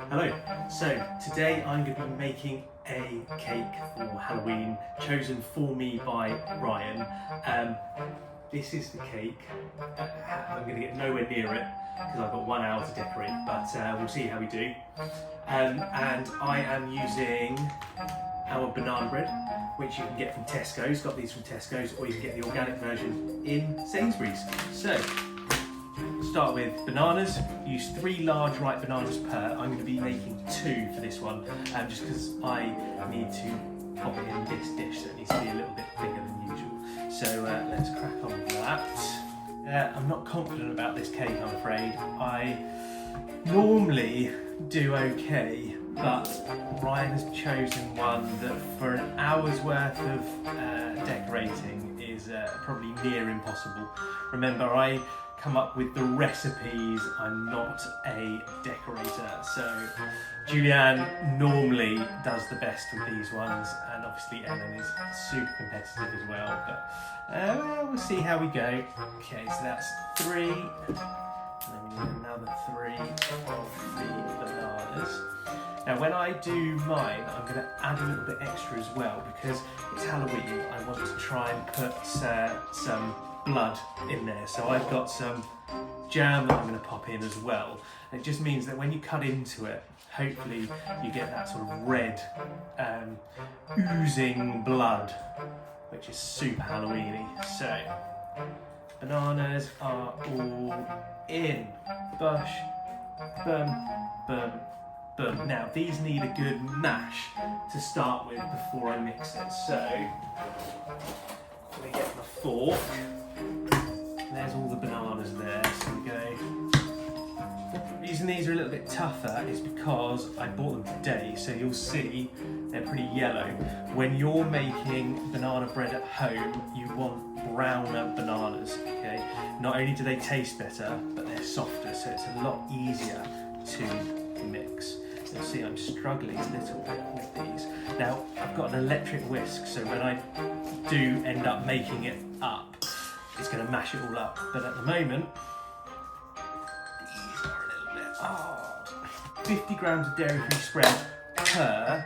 Hello, so today I'm going to be making a cake for Halloween chosen for me by Ryan. This is the cake. I'm going to get nowhere near it because I've got 1 hour to decorate, but we'll see how we do. And I am using our banana bread, which you can get from Tesco's. Got these from Tesco's, or you can get the organic version in Sainsbury's. So, start with bananas. Use 3 large ripe bananas per. I'm going to be making 2 for this one, just because I need to pop it in this dish, so it needs to be a little bit bigger than usual. So let's crack on with that. I'm not confident about this cake, I'm afraid. I normally do okay, but Ryan has chosen one that for an hour's worth of decorating is probably near impossible. Remember, I come up with the recipes, I'm not a decorator. So Julianne normally does the best with these ones, and obviously Ellen is super competitive as well, but well, we'll see how we go. Okay, so that's 3, and then we need another 3 of the bananas. Now when I do mine, I'm going to add a little bit extra as well, because it's Halloween. I want to try and put some blood in there. So I've got some jam that I'm going to pop in as well. And it just means that when you cut into it, hopefully you get that sort of red oozing blood, which is super Halloweeny. So bananas are all in. Bush, boom, boom, boom. Now these need a good mash to start with before I mix it. So I'm going to get my fork. There's all the bananas there, so we go. The reason these are a little bit tougher is because I bought them today, so you'll see they're pretty yellow. When you're making banana bread at home, you want browner bananas, okay? Not only do they taste better, but they're softer, so it's a lot easier to mix. You'll see I'm struggling a little bit with these. Now, I've got an electric whisk, so when I do end up making it up, it's going to mash it all up, but at the moment, these are a little bit hard. 50 grams of dairy-free spread per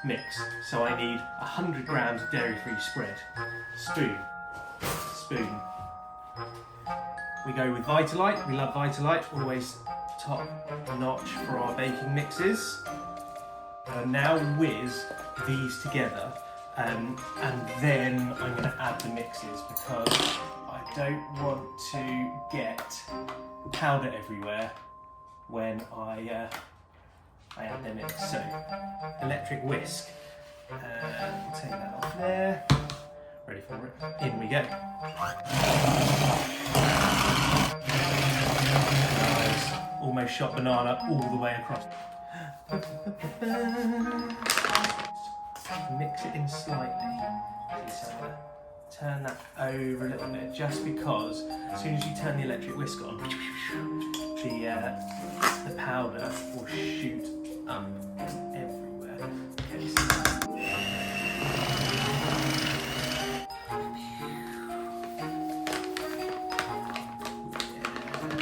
mix, so I need 100 grams of dairy-free spread. Spoon. We go with Vitalite. We love Vitalite, always top notch for our baking mixes. And now whiz these together. And then I'm going to add the mixes, because I don't want to get powder everywhere when I add them in. So, electric whisk. We'll take that off there. Ready for it? In we go. Nice. Almost shot banana all the way across. Mix it in slightly. So turn that over a little bit, just because as soon as you turn the electric whisk on, the powder will shoot up everywhere. Okay, so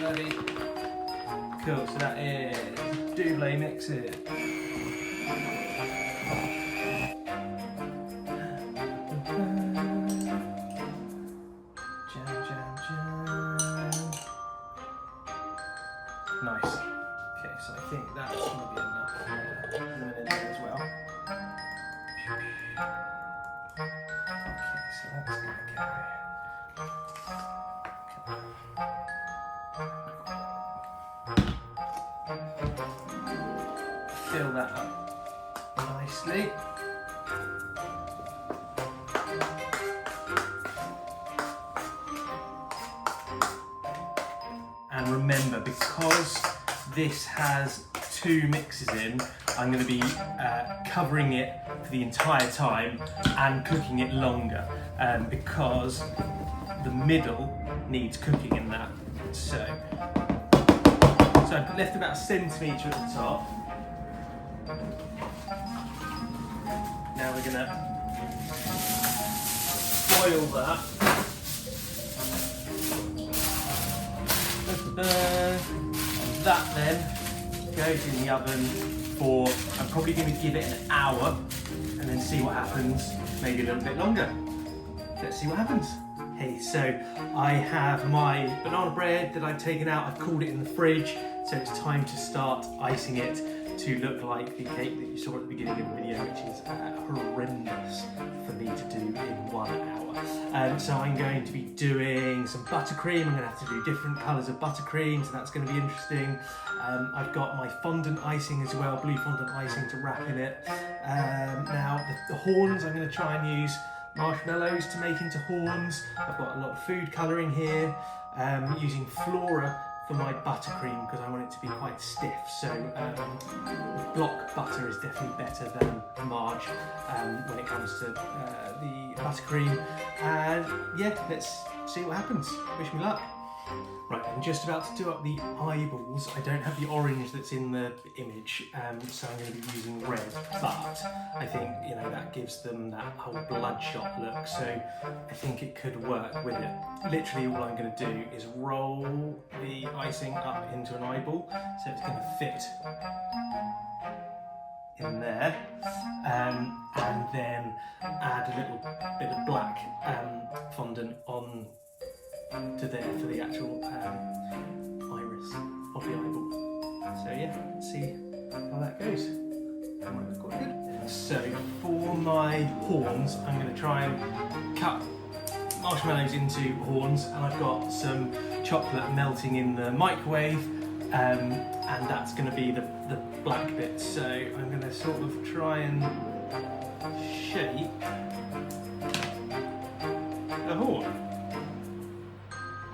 ready. Cool, so that is double mixes. Nice. Okay, so I think that's going to be enough. Put them in there as well. Okay, so that's going to go. Fill that up nicely. And remember, because this has 2 mixes in, I'm going to be covering it for the entire time and cooking it longer, because the middle needs cooking in that. So I've left about a centimetre at the top. Now we're going to boil that. And that then goes in the oven for, I'm probably going to give it an hour and then see what happens, maybe a little bit longer. Let's see what happens. Hey, so I have my banana bread that I've taken out, I've cooled it in the fridge, so it's time to start icing it to look like the cake that you saw at the beginning of the video, which is horrendous for me to do in 1 hour. So I'm going to be doing some buttercream. I'm going to have to do different colours of buttercream, so that's going to be interesting. I've got my fondant icing as well, blue fondant icing to wrap in it. Now the horns, I'm going to try and use marshmallows to make into horns. I've got a lot of food colouring here, using Flora for my buttercream because I want it to be quite stiff. So block butter is definitely better than Marge when it comes to the buttercream. And yeah, let's see what happens. Wish me luck. Right, I'm just about to do up the eyeballs. I don't have the orange that's in the image, so I'm going to be using red, but I think, you know, that gives them that whole bloodshot look, so I think it could work with it. Literally all I'm going to do is roll the icing up into an eyeball, so it's going to fit in there, and then add a little bit of black fondant on to there for the actual iris of the eyeball. So yeah, let's see how that goes. That might look quite good. So for my horns, I'm going to try and cut marshmallows into horns, and I've got some chocolate melting in the microwave, and that's going to be the black bit. So I'm going to sort of try and shape a horn.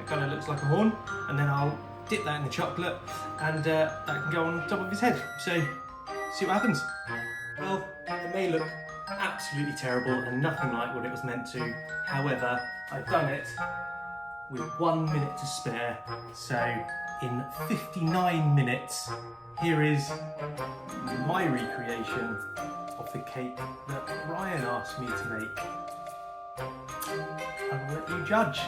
Kind of looks like a horn, and then I'll dip that in the chocolate, and that can go on top of his head. So, see what happens. Well, it may look absolutely terrible and nothing like what it was meant to. However, I've done it with 1 minute to spare. So, in 59 minutes, here is my recreation of the cake that Ryan asked me to make. I'll let you judge.